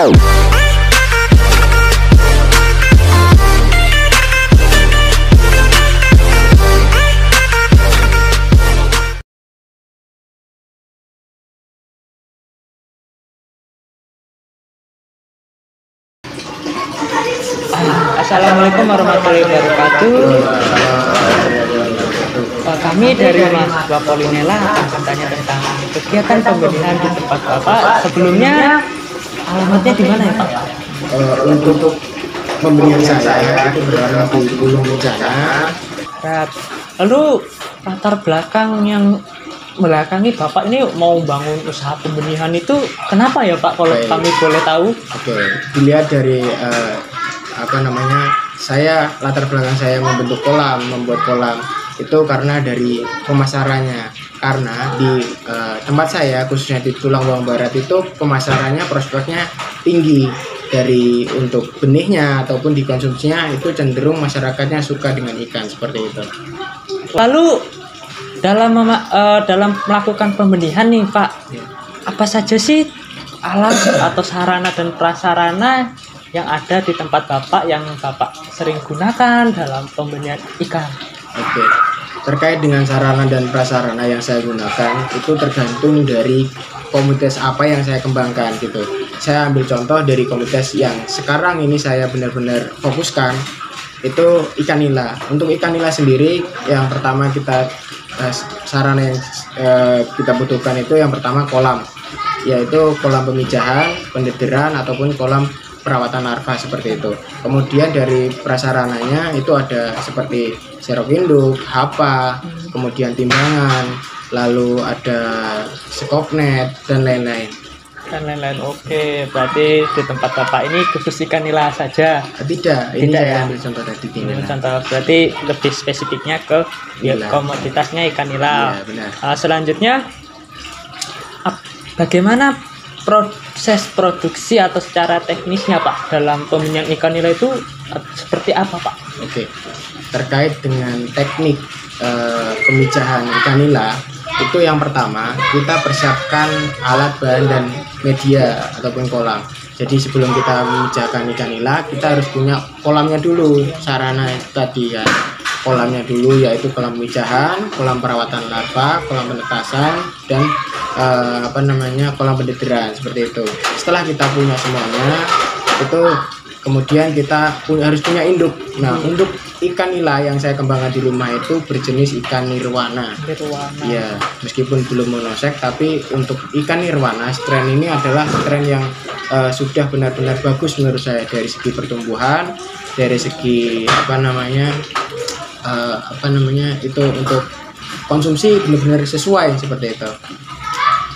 Assalamualaikum warahmatullahi wabarakatuh. Kami dari mahasiswa Polinela akan bertanya tentang kegiatan pembenihan di tempat Bapak. Sebelumnya alamatnya di mana ya Pak? Untuk pembenihan saya itu berada di Gunung Jaya. Lalu latar belakang yang belakangi Bapak ini mau bangun usaha pembenihan itu kenapa ya Pak? Kalau kami boleh tahu? Oke, dilihat dari saya latar belakang saya membuat kolam itu karena dari pemasarannya. Karena di tempat saya khususnya di Tulang Bawang Barat itu pemasarannya prospeknya tinggi, dari untuk benihnya ataupun dikonsumsinya itu cenderung masyarakatnya suka dengan ikan seperti itu. Lalu dalam melakukan pembenihan nih Pak, apa saja sih alat atau sarana dan prasarana yang ada di tempat Bapak yang Bapak sering gunakan dalam pembenihan ikan? Oke, terkait dengan sarana dan prasarana yang saya gunakan itu tergantung dari komunitas apa yang saya kembangkan gitu. Saya ambil contoh dari komunitas yang sekarang ini saya benar-benar fokuskan, itu ikan nila. Untuk ikan nila sendiri, yang pertama sarana yang kita butuhkan itu yang pertama kolam, yaitu kolam pemijahan, pendederan ataupun kolam perawatan larva seperti itu. Kemudian dari prasarananya itu ada seperti serok induk, hapa, kemudian timbangan, lalu ada skopnet dan lain-lain. Oke, berarti di tempat Bapak ini khusus ikan nila saja? Tidak, ini saya ambil contoh dari nila. Contoh berarti lebih spesifiknya ke komoditasnya ikan nila. Iya, benar. Selanjutnya, bagaimana proses produksi atau secara teknisnya Pak dalam pembenihan ikan nila itu seperti apa Pak? Oke, terkait dengan teknik pemijahan ikan nila itu yang pertama kita persiapkan alat bahan dan media ataupun kolam. Jadi sebelum kita memijahkan ikan nila kita harus punya kolamnya dulu, sarana tadi ya. Kolamnya dulu yaitu kolam pemijahan, kolam perawatan larva, kolam penetasan, dan kolam pendederan seperti itu. Setelah kita punya semuanya, itu kemudian kita harus punya induk. Nah, untuk ikan nila yang saya kembangkan di rumah itu berjenis ikan nirwana. Ya, meskipun belum monosek, tapi untuk ikan nirwana, strain ini adalah strain yang sudah benar-benar bagus menurut saya dari segi pertumbuhan, dari segi itu untuk konsumsi benar-benar sesuai seperti itu.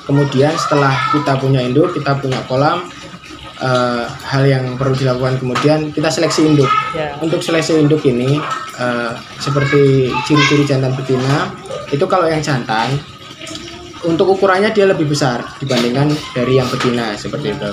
Kemudian setelah kita punya induk, kita punya kolam, hal yang perlu dilakukan kemudian kita seleksi induk. Untuk seleksi induk ini seperti ciri-ciri jantan betina itu kalau yang jantan untuk ukurannya dia lebih besar dibandingkan dari yang betina seperti itu.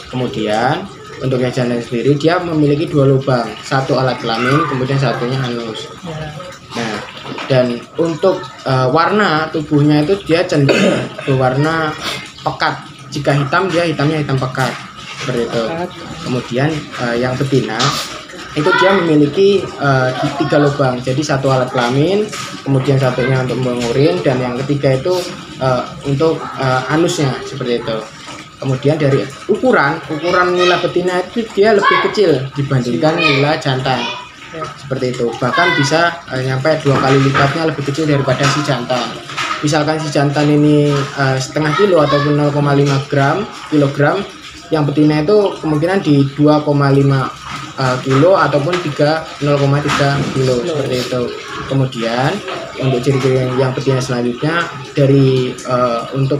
Kemudian untuk yang jantan sendiri dia memiliki 2 lubang, satu alat kelamin kemudian satunya anus. Nah, dan untuk warna tubuhnya itu dia cenderung berwarna pekat. Jika hitam dia hitamnya hitam pekat seperti itu. Kemudian yang betina itu dia memiliki 3 lubang, jadi satu alat kelamin, kemudian satunya untuk membuang urin, dan yang ketiga itu untuk anusnya seperti itu. Kemudian dari ukuran nila betina itu dia lebih kecil dibandingkan nila jantan seperti itu, bahkan bisa nyampe 2 kali lipatnya lebih kecil daripada si jantan. Misalkan si jantan ini setengah kilo ataupun 0,5 kilogram, yang betina itu kemungkinan di 2,5 kilo ataupun 0,3 kilo seperti itu. Kemudian untuk ciri-ciri yang betina selanjutnya dari untuk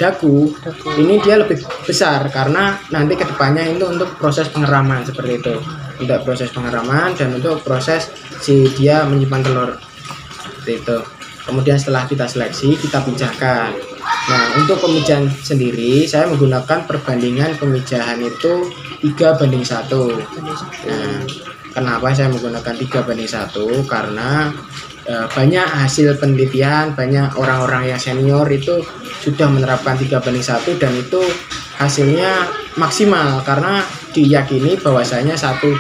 dagu ini dia lebih besar karena nanti kedepannya itu untuk proses pengeraman seperti itu, untuk proses pengeraman dan untuk proses si dia menyimpan telur seperti itu. Kemudian setelah kita seleksi kita pijahkan. Nah, untuk pemijahan sendiri saya menggunakan perbandingan pemijahan itu 3:1. Nah, kenapa saya menggunakan 3:1? Karena banyak hasil penelitian, banyak orang-orang yang senior itu sudah menerapkan 3:1 dan itu hasilnya maksimal karena diyakini bahwasanya satu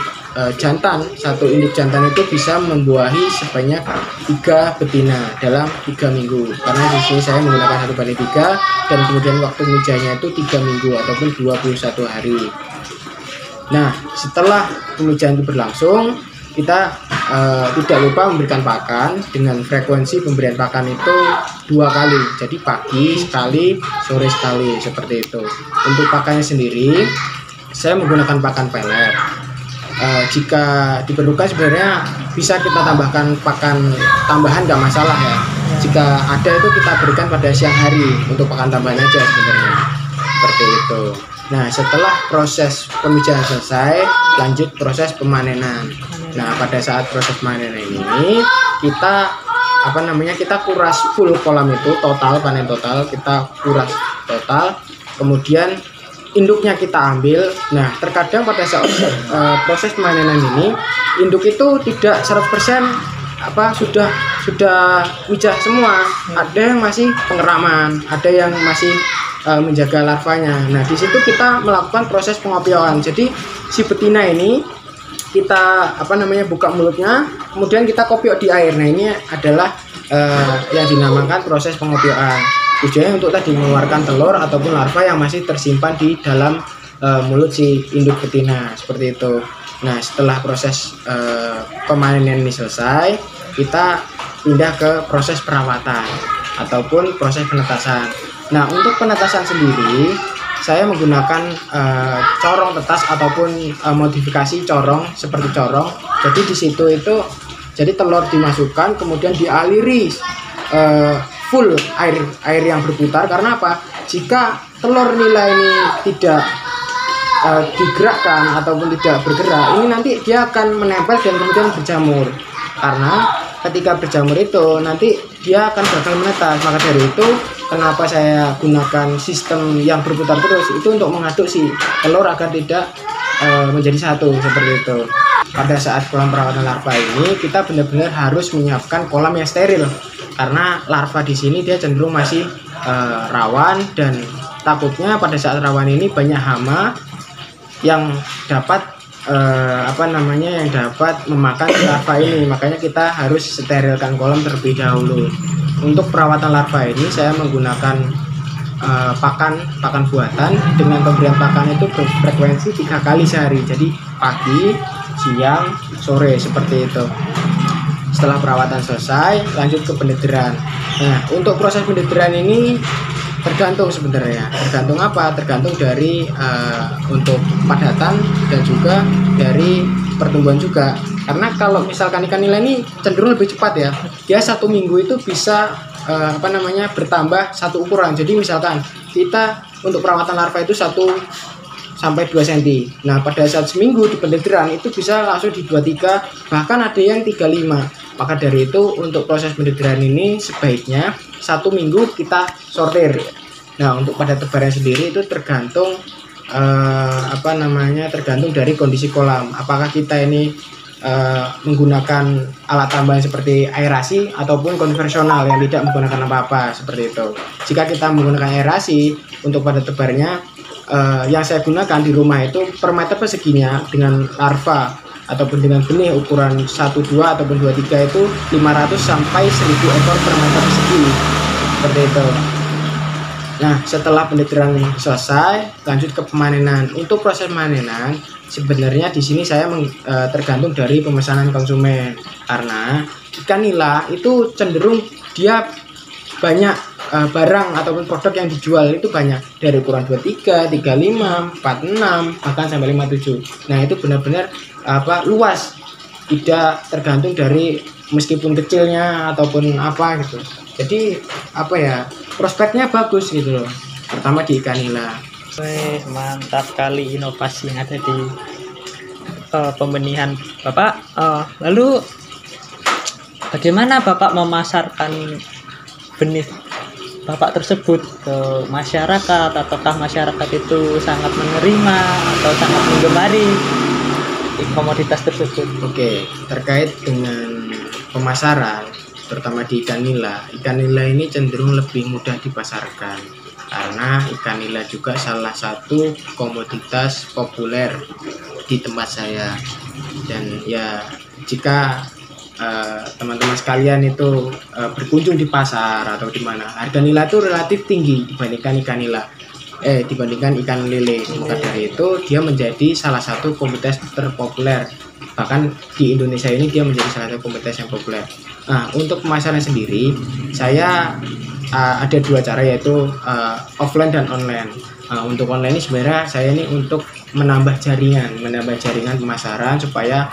induk jantan itu bisa membuahi sebanyak 3 betina dalam 3 minggu. Karena di sini saya menggunakan 1/3 dan kemudian waktu pemijahnya itu 3 minggu ataupun 21 hari. Nah, setelah pemijahan itu berlangsung, kita tidak lupa memberikan pakan dengan frekuensi pemberian pakan itu 2 kali. Jadi pagi sekali, sore sekali, seperti itu. Untuk pakannya sendiri, saya menggunakan pakan pelet. Jika diperlukan sebenarnya bisa kita tambahkan pakan tambahan, nggak masalah ya. Jika ada itu kita berikan pada siang hari untuk pakan tambahan aja sebenarnya, seperti itu. Nah, setelah proses pemijahan selesai, lanjut proses pemanenan. Nah, pada saat proses pemanenan ini kita kita kuras full kolam itu total, panen total kita kuras total, kemudian induknya kita ambil. Nah, terkadang pada saat proses pemanenan ini induk itu tidak 100% sudah mijah semua. Ada yang masih pengeraman, ada yang masih menjaga larvanya. Nah, di situ kita melakukan proses pengopiokan. Jadi si betina ini kita buka mulutnya, kemudian kita kopiok di air. Nah, ini adalah yang dinamakan proses pengopiokan. Tujuannya untuk tadi mengeluarkan telur ataupun larva yang masih tersimpan di dalam mulut si induk betina, seperti itu. Nah, setelah proses pemanenan ini selesai, kita pindah ke proses perawatan ataupun proses penetasan. Nah, untuk penetasan sendiri saya menggunakan corong tetas ataupun modifikasi corong seperti corong. Jadi di situ itu jadi telur dimasukkan kemudian dialiri full air yang berputar. Karena apa? Jika telur nila ini tidak digerakkan ataupun tidak bergerak, ini nanti dia akan menempel dan kemudian berjamur. Karena ketika berjamur itu nanti dia akan gagal menetas. Maka dari itu kenapa saya gunakan sistem yang berputar terus, itu untuk mengaduk si telur agar tidak menjadi satu, seperti itu. Pada saat kolam perawatan larva ini kita benar-benar harus menyiapkan kolam yang steril. Karena larva di sini dia cenderung masih rawan, dan takutnya pada saat rawan ini banyak hama yang dapat yang dapat memakan larva ini. Makanya kita harus sterilkan kolam terlebih dahulu. Untuk perawatan larva ini saya menggunakan pakan buatan dengan pemberian pakan itu berfrekuensi 3 kali sehari. Jadi pagi, siang, sore, seperti itu. Setelah perawatan selesai, lanjut ke pendederan. Nah, untuk proses pendederan ini tergantung sebenarnya. Tergantung apa? Tergantung dari untuk padatan dan juga dari pertumbuhan juga. Karena kalau misalkan ikan nila ini cenderung lebih cepat ya. Dia 1 minggu itu bisa bertambah 1 ukuran. Jadi misalkan kita untuk perawatan larva itu 1 sampai 2 cm. Nah, pada saat seminggu di pendederan itu bisa langsung di 23, bahkan ada yang 35. Maka dari itu untuk proses pendederan ini sebaiknya 1 minggu kita sortir. Nah, untuk pada tebaran sendiri itu tergantung tergantung dari kondisi kolam. Apakah kita ini menggunakan alat tambahan seperti aerasi ataupun konvensional yang tidak menggunakan apa-apa, seperti itu. Jika kita menggunakan aerasi untuk pada tebarnya, yang saya gunakan di rumah itu per meter perseginya dengan larva ataupun dengan benih ukuran 1,2 ataupun 2,3 itu 500 sampai 1000 ekor per meter persegi, seperti itu. Nah, setelah pendederan selesai, lanjut ke pemanenan. Untuk proses pemanenan sebenarnya di sini saya tergantung dari pemesanan konsumen. Karena ikan nila itu cenderung dia banyak barang ataupun produk yang dijual itu banyak dari ukuran 23, 35, 46 bahkan sampai 57. Nah, itu benar-benar luas, tidak tergantung dari meskipun kecilnya ataupun apa gitu. Jadi prospeknya bagus gitu loh, pertama di ikan nila. Mantap kali inovasi yang ada di pembenihan Bapak. Lalu bagaimana Bapak memasarkan benih Bapak tersebut ke masyarakat? Ataukah masyarakat itu sangat menerima atau sangat menggemari komoditas tersebut? Oke, terkait dengan pemasaran terutama di ikan nila ini cenderung lebih mudah dipasarkan karena ikan nila juga salah satu komoditas populer di tempat saya. Dan ya jika teman-teman sekalian itu berkunjung di pasar atau di mana, harga nila itu relatif tinggi dibandingkan dibandingkan ikan lele. Maka dari itu dia menjadi salah satu komoditas terpopuler. Bahkan di Indonesia ini dia menjadi salah satu komoditas yang populer. Nah, untuk pemasaran sendiri saya ada dua cara, yaitu offline dan online. Untuk online ini sebenarnya saya ini untuk menambah jaringan pemasaran supaya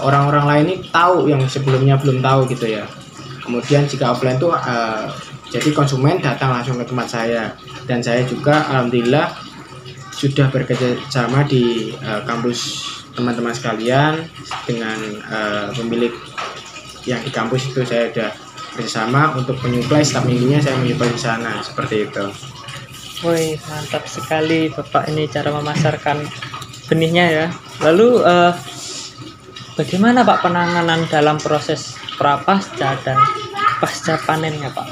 orang-orang lain ini tahu yang sebelumnya belum tahu gitu ya. Kemudian jika offline tuh jadi konsumen datang langsung ke tempat saya, dan saya juga alhamdulillah sudah bekerja sama di kampus teman-teman sekalian dengan pemilik yang di kampus itu. Saya ada bersama untuk menyuplai, setiap minggunya saya menyuplai di sana, seperti itu. Woi, mantap sekali Bapak ini cara memasarkan benihnya ya. Lalu bagaimana Pak penanganan dalam proses prapasca dan pasca panennya Pak?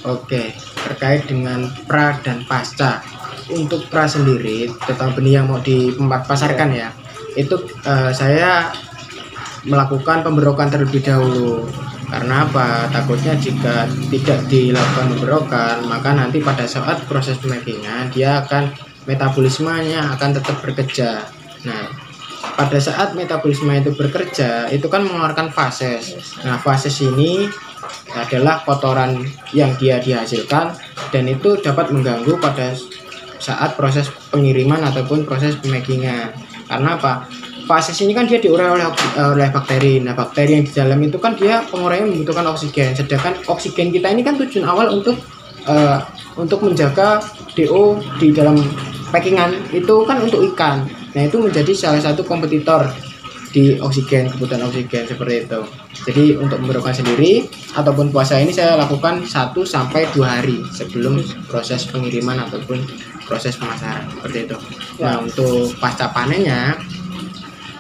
Oke, terkait dengan pra dan pasca. Untuk pra sendiri, tentang benih yang mau dipasarkan ya, itu saya melakukan pemberokan terlebih dahulu. Karena apa? Takutnya jika tidak dilakukan pemberokan, maka nanti pada saat proses pemakingan dia akan metabolismenya akan tetap bekerja. Nah, pada saat metabolisme itu bekerja, itu kan mengeluarkan fases. Nah, fases ini adalah kotoran yang dia dihasilkan, dan itu dapat mengganggu pada saat proses pengiriman ataupun proses pemakingan. Karena apa? Fases ini kan dia diurai oleh bakteri. Nah, bakteri yang di dalam itu kan dia penguraian membutuhkan oksigen. Sedangkan oksigen kita ini kan tujuan awal untuk menjaga DO di dalam packingan itu kan untuk ikan. Nah, itu menjadi salah satu kompetitor di kebutuhan oksigen seperti itu. Jadi untuk pemberokan sendiri ataupun puasa ini saya lakukan 1 sampai 2 hari sebelum proses pengiriman ataupun proses pemasaran, seperti itu. Nah, untuk pasca panennya,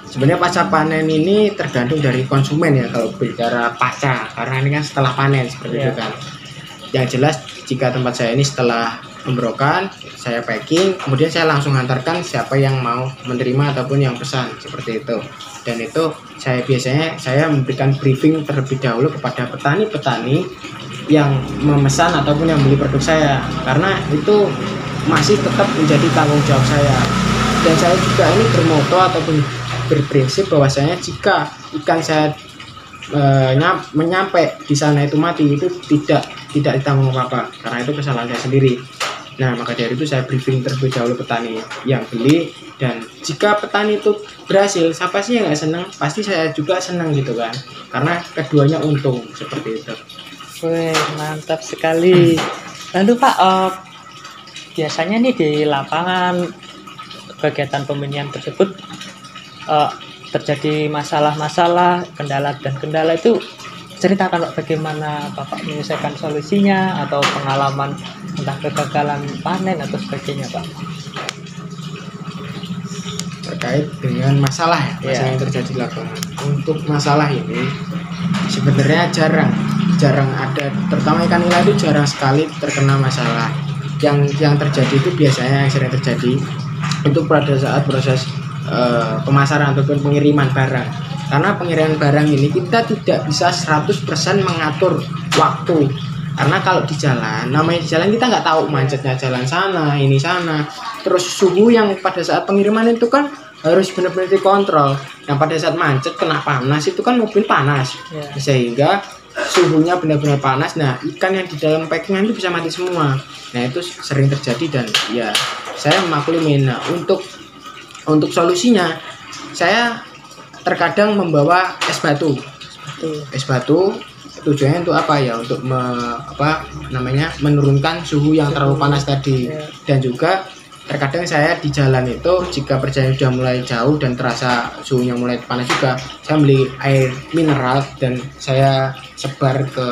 sebenarnya pasca panen ini tergantung dari konsumen ya kalau bicara pasca, karena ini kan setelah panen seperti itu kan. Yang jelas jika tempat saya ini setelah pemberokan, saya packing, kemudian saya langsung hantarkan siapa yang mau menerima ataupun yang pesan, seperti itu. Dan itu biasanya saya memberikan briefing terlebih dahulu kepada petani-petani yang memesan ataupun yang beli produk saya, karena itu masih tetap menjadi tanggung jawab saya. Dan saya juga ini bermoto ataupun berprinsip bahwasanya jika ikan saya menyampai di sana itu mati, itu tidak ditanggung apa-apa, karena itu kesalahan saya sendiri. Nah, maka dari itu saya briefing terlebih dahulu petani yang beli, dan jika petani itu berhasil, siapa sih yang nggak senang? Pasti saya juga senang gitu kan, karena keduanya untung, seperti itu. Wih, mantap sekali. Lalu Pak, biasanya nih di lapangan kegiatan pembenihan tersebut terjadi masalah-masalah, kendala itu, ceritakan Pak, bagaimana Bapak menyelesaikan solusinya atau pengalaman entah kegagalan panen atau sebagainya Pak. Terkait dengan masalah yang terjadi di lapangan. Untuk masalah ini sebenarnya jarang ada, terutama ikan nila itu jarang sekali terkena masalah. Yang terjadi itu biasanya yang sering terjadi untuk pada saat proses pemasaran ataupun pengiriman barang. Karena pengiriman barang ini kita tidak bisa 100% mengatur waktu. Karena kalau di jalan, namanya di jalan kita nggak tahu macetnya jalan sana, ini sana. Terus suhu yang pada saat pengiriman itu kan harus benar-benar dikontrol. Yang pada saat macet kena panas itu kan mobil panas, sehingga suhunya benar-benar panas. Nah, ikan yang di dalam packingan itu bisa mati semua. Nah, itu sering terjadi, dan ya saya memaklumin. Nah, untuk solusinya saya terkadang membawa es batu. Tujuannya untuk apa ya? Untuk menurunkan suhu yang terlalu panas tadi. Dan juga terkadang saya di jalan itu jika perjalanan sudah mulai jauh dan terasa suhunya mulai panas juga, saya beli air mineral dan saya sebar ke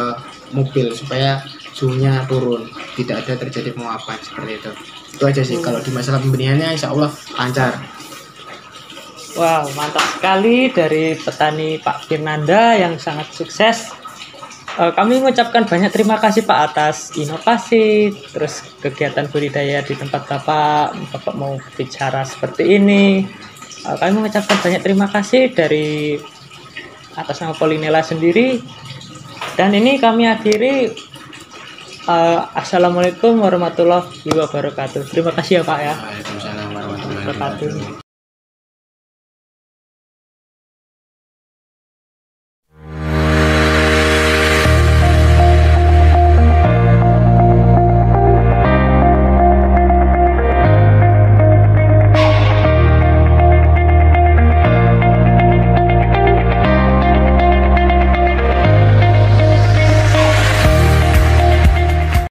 mobil supaya suhunya turun, tidak ada terjadi penguapan, seperti itu. Itu aja sih kalau di masalah pembenihannya, insya Allah lancar. Wow, mantap sekali dari petani Pak Firnanda yang sangat sukses Kami mengucapkan banyak terima kasih Pak atas inovasi, terus kegiatan budidaya di tempat Bapak mau bicara seperti ini. Kami mengucapkan banyak terima kasih dari atas nama Polinela sendiri. Dan ini kami akhiri. Assalamualaikum warahmatullahi wabarakatuh. Terima kasih ya Pak ya. Waalaikumsalam warahmatullahi wabarakatuh. Wabarakatuh.